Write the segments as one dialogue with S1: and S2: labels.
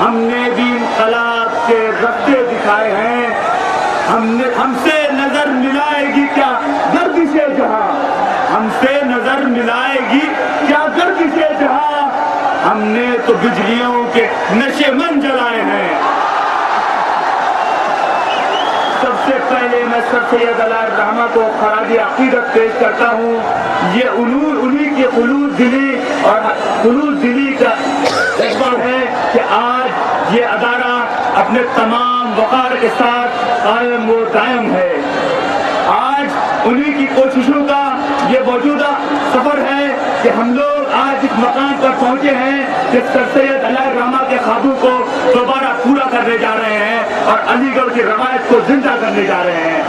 S1: ہم نے بھی انقلاب کے رستے دکھائے ہیں. ہم سے نظر ملائے گی کیا گردش جہاں, ہم سے نظر ملائے گی کیا گردش جہاں, ہم نے تو بجلیوں کے نشے من جلائے ہیں. سب سے پہلے میں سر سید علیہ الرحمہ کو خراج عقیدت پیش کرتا ہوں. یہ انہی کی خلوص دلی اور خلوص دلی کا جذبہ ہے کہ آج یہ ادارہ اپنے تمام وقار کے ساتھ قائم و دائم ہے. آج انہی کی کوششوں کا یہ موجودہ سفر ہے کہ ہم لوگ آج اس مقام پر پہنچے ہیں کہ سر سید علیہ الرحمہ کے خوابوں کو دوبارہ پورا کرنے جا رہے ہیں اور علی گڑھ کی روایت کو زندہ کرنے جا رہے ہیں.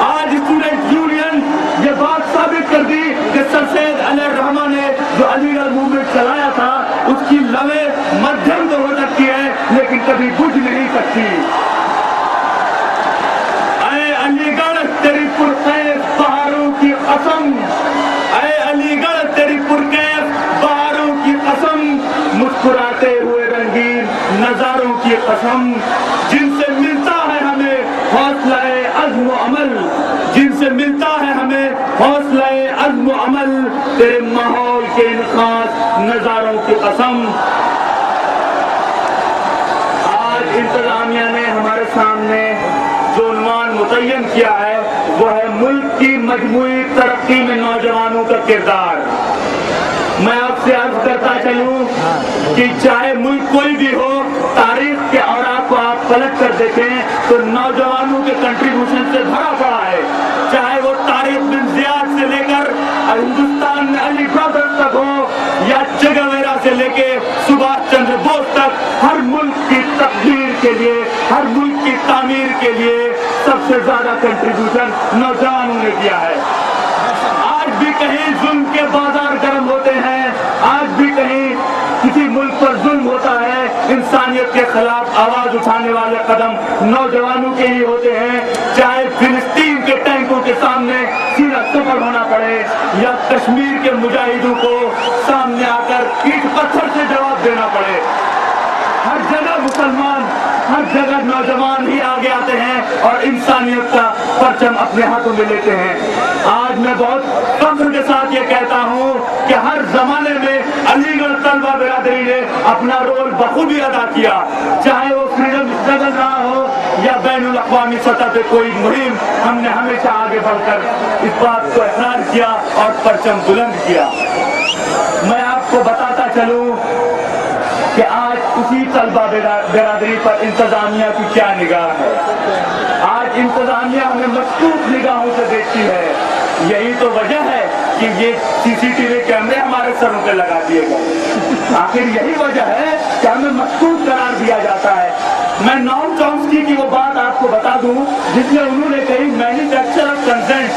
S1: آج اسٹوڈنٹ یونین یہ بات ثابت کر دی کہ سر سید علیہ الرحمہ نے جو علی گڑھ موومنٹ چلایا تھا اس کی لوے مدھم تو ہو سکتی ہے لیکن کبھی بجھ نہیں سکتی. اے علی گڑھ تیری پرخیز بہاروں کی قسم, اے علی گڑھ تیری پرخیز بہاروں کی قسم, مسکراتے ہوئے رنگین نظاروں کی قسم, جن سے ملتا ہے ہمیں حوصلہ عزم و عمل, جن سے ملتا ہے ہمیں حوصلہ عزم و عمل, تیرے ماحول کے ان خاص نظاروں کی قسم. آج انتظامیہ نے ہمارے سامنے جو عنوان متعین کیا ہے وہ ہے ملک کی مجموعی ترقی میں نوجوانوں کا کردار. میں آپ سے عرض کرتا چلوں کہ چاہے ملک کوئی بھی ہو, تاریخ کے اوراق کو آپ پلٹ کر دیکھیں تو نوجوانوں کے کنٹریبیوشن سے بھرا پڑا ہے. چاہے وہ طارق بن زیاد سے لے کر ہندوستان میں علی برادرز تک ہو یا چگویرا سے لے کے سبھاش چندر بوس تک, ہر ملک کی تقدیر کے لیے, ہر ملک کی تعمیر کے لیے سب سے زیادہ کنٹریبیوشن نوجوانوں نے کیا ہے. آج بھی کہیں ظلم کے بازار گرم ہوتے ہیں, آج بھی کہیں کسی ملک پر ظلم ہوتا ہے, انسانیت کے خلاف آواز اٹھانے والے قدم نوجوانوں کے ہی ہوتے ہیں. چاہے فلسطین کے ٹینکوں کے سامنے سیدھا سفر ہونا پڑے یا کشمیر کے مجاہدوں کو سامنے آ کر اینٹ پتھر سے جواب دینا پڑے, ہر جگہ مسلمان, ہر جگہ نوجوان ہی آگے آتے ہیں اور انسانیت کا پرچم اپنے ہاتھوں میں لیتے ہیں. آج میں بہت فخر کے ساتھ یہ کہتا ہوں کہ ہر زمانے میں علی گڑھ طلبہ برادری نے اپنا رول بخوبی ادا کیا, چاہے وہ فریڈم اسٹرگل رہا ہو یا بین الاقوامی سطح پہ کوئی مہم, ہم نے ہمیشہ آگے بڑھ کر اس بات کو اقرار کیا اور پرچم بلند کیا. میں آپ کو بتاتا چلوں کہ آج اسی طلبہ برادری پر انتظامیہ کی کیا نگاہ ہے. آج انتظامیہ ہمیں مشکوک نگاہوں سے دیکھتی ہے. یہی تو وجہ ہے کہ یہ CCTV کیمرے ہمارے سروں پہ لگا دیے گئے. آخر یہی وجہ ہے کہ ہمیں مشکوک قرار دیا جاتا ہے. میں نام چومسکی کی وہ بات آپ کو بتا دوں جس میں انہوں نے کہی مینوفیکچر آف کنسنٹ,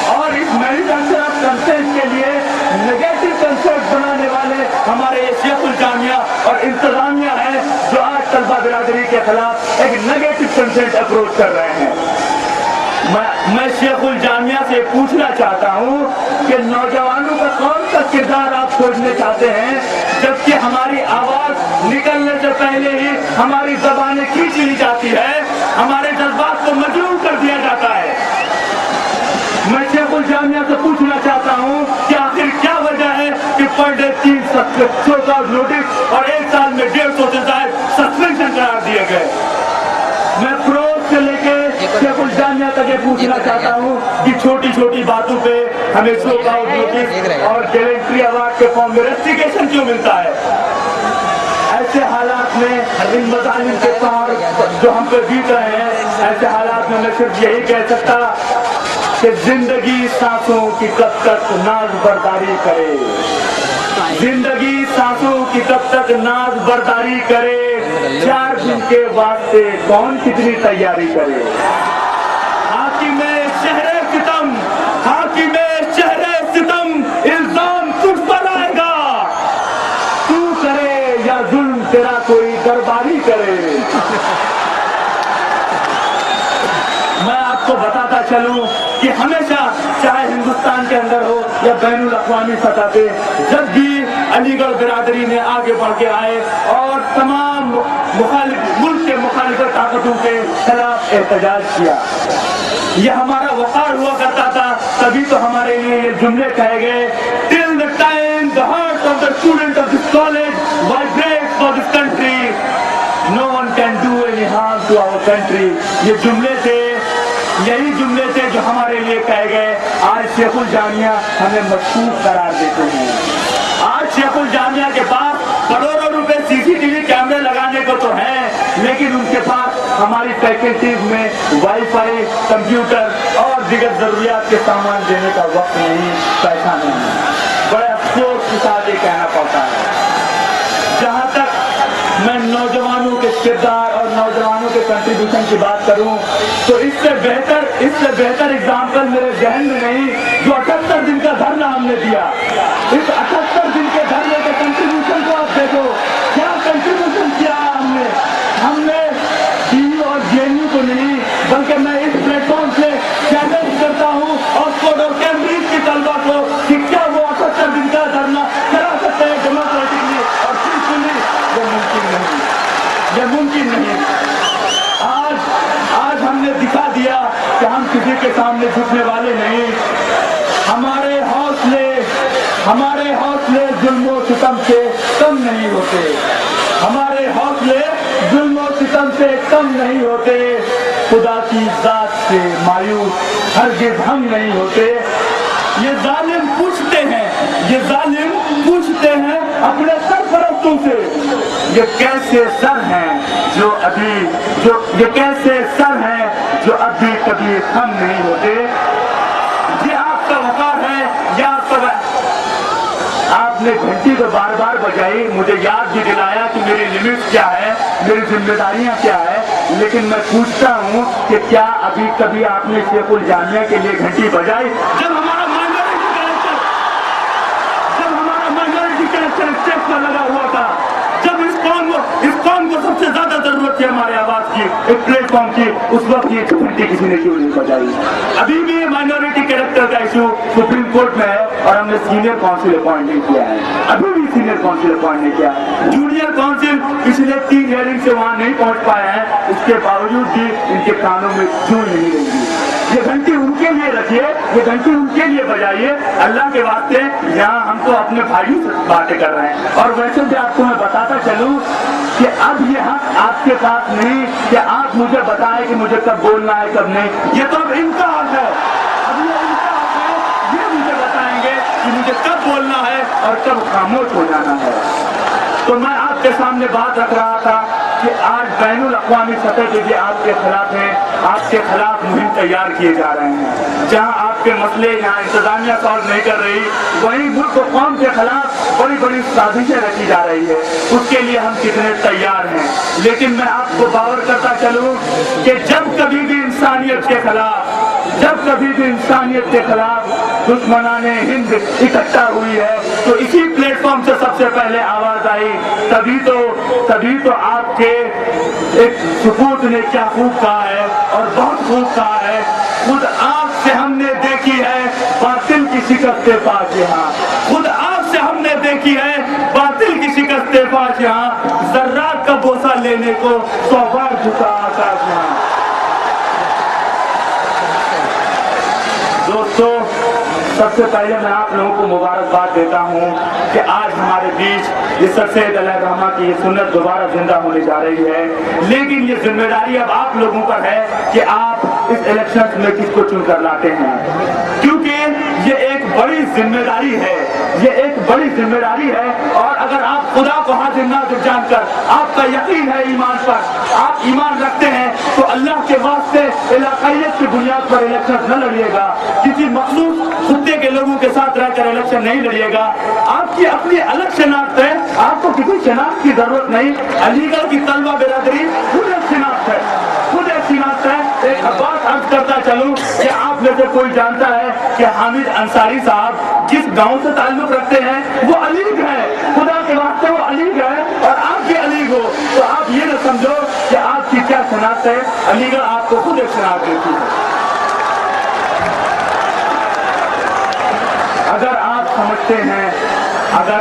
S1: اور اس مینوفیکچر آف کنسنٹ کے لیے نیگیٹو کنسپٹ بنانے والے ہمارے شیخ الجامعہ اور انتظامیہ ہیں جو آج طلبہ برادری کے خلاف ایک نیگیٹو کنسنٹ اپروچ کر رہے ہیں. میں شیخ الجامعہ سے پوچھنا چاہتا ہوں کہ نوجوانوں کا کون سا کردار آپ سوچنے چاہتے ہیں جبکہ ہماری آواز نکلنے سے پہلے ہی ہماری زبانیں کھینچ لی جاتی ہے, ہمارے جذبات کو مجروح کر دیا جاتا ہے. میں شیخ الجامعہ سے پوچھنا چاہتا ہوں کہ آخر کیا وجہ ہے کہ پر ڈے 300 نوٹس اور 1 سال میں 150 سے زائد سسپینشن قرار دیے گئے. میں فروغ سے لے کے شیخ الجامعہ تک یہ پوچھنا چاہتا ہوں کہ چھوٹی چھوٹی باتوں پہ ہمیں سوک آؤٹ نوٹس اور گیلنٹری ایوارڈ کے فارم میں ریسٹیگیشن کیوں ملتا ہے. ایسے حالات میں ان مظالم کے پہاڑ جو ہم پہ بیت رہے ہیں, ایسے حالات میں صرف یہی کہہ سکتا کہ زندگی سانسوں کی کب تک ناز برداری کرے, زندگی سانسوں کی کب تک ناز برداری کرے, 4 دن کے واسطے کون کتنی تیاری کرے. حاکم شہر ستم, حاکم شہر ستم, الزام تجھ پر آئے گا, تو کرے یا ظلم تیرا کوئی درباری کرے. میں آپ کو بتاتا چلوں کہ ہمیشہ چاہے ہندوستان کے اندر ہو یا بین الاقوامی سطح پہ جب بھی علی گڑھ برادری نے آگے بڑھ کے آئے اور تمام ملک کے مخالف طاقتوں کے خلاف احتجاج کیا. یہ ہمارا وقار ہوا کرتا تھا. تبھی تو ہمارے لیے یہ جملے کہے گئے, till the time the heart of the student of this college vibrates for this country, no one can do any harm to our country. یہ جملے تھے, یہی جملے تھے جو ہمارے لیے کہے گئے. آج شیخ الجامعہ ہمیں مشکوک قرار دیتے ہیں. آج شیخ الجامعہ کے پاس کروڑوں روپے CCTV کیمرے لگانے کو تو ہیں, لیکن ان کے پاس ہماری فیکلٹیز میں وائی فائی, کمپیوٹر اور دیگر ضروریات کے سامان دینے کا وقت نہیں, پیسہ نہیں. بڑے افسوس کے ساتھ یہ کہنا پڑتا ہے. جہاں تک میں نوجوانوں کے کردار اور نوجوانوں کے کنٹریبیوشن کی بات کروں تو اس سے بہتر اگزامپل میرے ذہن میں نہیں جو 78 دن کا دھرنا ہم نے دیا. اس 78 دن کے دھرنے کے کنٹریبیوشن کو آپ دیکھو, کیا کنٹریبیوشن کیا ہم نے DU اور JNU کو نہیں, بلکہ میں اس پلیٹ فارم سے چیلنج کرتا ہوں آکسفورڈ اور کیمبرج کی طلبا کو کہ کیا وہ 78 دن کا دھرنا کرا سکتے ہیں ڈیموکریٹکلی اور پیسفلی. یہ ممکن نہیں. آج ہم نے دکھا دیا کہ ہم کسی کے سامنے جھکنے والے نہیں. ہمارے حوصلے ظلم و ستم سے کم نہیں ہوتے. ہمارے حوصلے ظلم و ستم سے کم نہیں ہوتے. خدا کی ذات سے مایوس ہرگز ہم نہیں ہوتے. یہ ظالم پوچھتے ہیں اپنے سرپرستوں سے, یہ کیسے سر ہیں جو ابھی کبھی ہم نہیں ہوتے. یہ آپ کا وقار ہے, یہ آپ نے گھنٹی کو بار بار بجائی, مجھے یاد بھی دلایا کہ میری لمٹ کیا ہے, میری ذمہ داریاں کیا ہے. لیکن میں پوچھتا ہوں کہ کیا ابھی کبھی آپ نے شیخ الجامعہ کے لیے گھنٹی بجائی جب ہمارا مائنورٹی کریکٹر اسٹیج پر لگا ہوا تھا, جب اس قوم کو سب سے زیادہ ضرورت تھی ہمارے آواز کی, ایک پلیٹ فارم کی, اس وقت یہ گھنٹی کسی نے کیوں نہیں بجائی؟ ابھی بھی مائنورٹی کریکٹر کا ایشو سپریم کورٹ میں ہے اور ہم نے سینئر کونسل اپوائنٹ نہیں کیا ہے. ابھی بھی سینئر کونسل اپوائنٹ نہیں کیا ہے. جونیئر کونسل پچھلے 3 ہیئرنگ سے وہاں نہیں پہنچ پائے ہیں, اس کے باوجود بھی ان کے کانوں میں کیوں نہیں رہی. یہ گھنٹی ان کے لیے رکھیے, یہ گھنٹی ان کے لیے بجائیے. اللہ کے واسطے یہاں ہم تو اپنے بھائیوں سے باتیں کر رہے ہیں. اور ویسے بھی آپ کو میں بتاتا چلوں کہ اب یہ حق آپ کے پاس نہیں کہ آپ مجھے بتائیں کہ مجھے کب بولنا ہے کب نہیں. یہ تو اب ان کا حق ہے, اب یہ ان کا حق ہے, یہ مجھے بتائیں گے کہ مجھے کب بولنا ہے اور کب خاموش ہو جانا ہے. تو میں آپ کے سامنے بات رکھ رہا تھا کہ آج بین الاقوامی سطح کے بھی آپ کے خلاف ہیں, آپ کے خلاف مہم تیار کیے جا رہے ہیں. جہاں آپ کے مسئلے یہاں انتظامیہ سالو نہیں کر رہی, وہیں ملک و قوم کے خلاف بڑی بڑی سازشیں رچی جا رہی ہے. اس کے لیے ہم کتنے تیار ہیں. لیکن میں آپ کو باور کرتا چلوں کہ جب کبھی بھی انسانیت کے خلاف دشمنان ہند اکٹھا ہوئی ہے تو اسی پلیٹ فارم سے سب سے پہلے آواز آئی. تبھی تو آپ کے ایک سپوت نے کیا خوب کہا ہے اور بہت خوب کہا ہے, خود آنکھ سے ہم نے دیکھی ہے باطل کی شکست پاک یہاں. خود آنکھ سے ہم نے دیکھی ہے باطل کی شکست پاک یہاں. ذرات کا بوسہ لینے کو 100 بار جھکا آکاش یہاں. دوستو, سب سے پہلے میں آپ لوگوں کو مبارکباد دیتا ہوں کہ آج ہمارے بیچ یہ سر سید علیہ الرحمہ کی یہ سنت دوبارہ زندہ ہونے جا رہی ہے. لیکن یہ ذمہ داری اب آپ لوگوں پر ہے کہ آپ اس الیکشن میں کس کو چن کر لاتے ہیں, کیونکہ یہ ایک بڑی ذمہ داری ہے. اور اگر آپ خدا کو حاضر ناظر جان کر آپ کا یقین ہے ایمان پر, آپ ایمان رکھتے ہیں تو اللہ کے واسطے علاقائیت کی بنیاد پر الیکشن نہ لڑیے گا. کسی مخصوص خطے کے لوگوں کے ساتھ رہ کر الیکشن نہیں لڑیے گا. آپ کی اپنی الگ شناخت ہے, آپ کو کسی شناخت کی ضرورت نہیں. علی گڑھ کی طلبہ برادری خود ایک شناخت ہے. ایک بات عرض کرتا چلوں کہ آپ میں سے کوئی جانتا ہے کہ حامد انصاری صاحب جس گاؤں سے تعلق رکھتے ہیں وہ علیگ ہے. خدا کے واسطے وہ علیگ ہے اور آپ بھی علیگ ہو, تو آپ یہ نہ سمجھو کہ آپ کی کیا شناخت ہے. علی گڑھ آپ کو خود ایک شناخت دیتی ہے. اگر